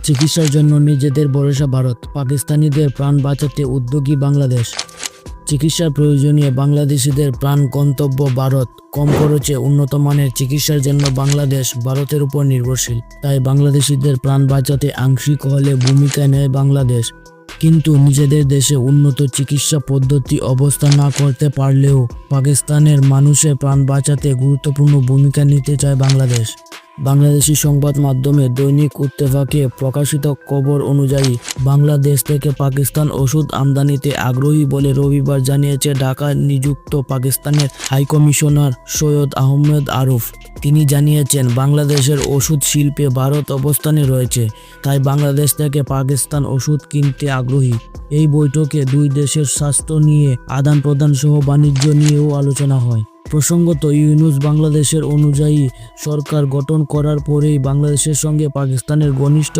চিকিৎসার জন্য নিজেদের ভরসা ভারত, পাকিস্তানিদের প্রাণ বাঁচাতে উদ্যোগী বাংলাদেশ। চিকিৎসার প্রয়োজনীয় বাংলাদেশিদের প্রাণ গন্তব্য ভারত। কম খরচে উন্নত মানের চিকিৎসার জন্য বাংলাদেশ ভারতের উপর নির্ভরশীল। তাই বাংলাদেশিদের প্রাণ বাঁচাতে আংশিক হলে ভূমিকা নেয় বাংলাদেশ। কিন্তু নিজেদের দেশে উন্নত চিকিৎসা পদ্ধতি অবস্থা না করতে পারলেও পাকিস্তানের মানুষের প্রাণ বাঁচাতে গুরুত্বপূর্ণ ভূমিকা নিতে চায় বাংলাদেশ। বাংলাদেশি সংবাদ মাধ্যমে দৈনিক ইত্তেফাকে প্রকাশিত খবর অনুযায়ী বাংলাদেশ থেকে পাকিস্তান ওষুধ আমদানিতে আগ্রহী বলে রবিবার জানিয়েছে ঢাকায় নিযুক্ত পাকিস্তানের হাইকমিশনার সৈয়দ আহমেদ আরুফ। তিনি জানিয়েছেন, বাংলাদেশের ওষুধ শিল্পে ভারত অবস্থানে রয়েছে, তাই বাংলাদেশ থেকে পাকিস্তান ওষুধ কিনতে আগ্রহী। এই বৈঠকে দুই দেশের স্বাস্থ্য নিয়ে আদান প্রদান সহ বাণিজ্য নিয়েও আলোচনা হয়। প্রসঙ্গত, ইউনূস বাংলাদেশের অনুযায়ী সরকার গঠন করার পরেই বাংলাদেশের সঙ্গে পাকিস্তানের ঘনিষ্ঠ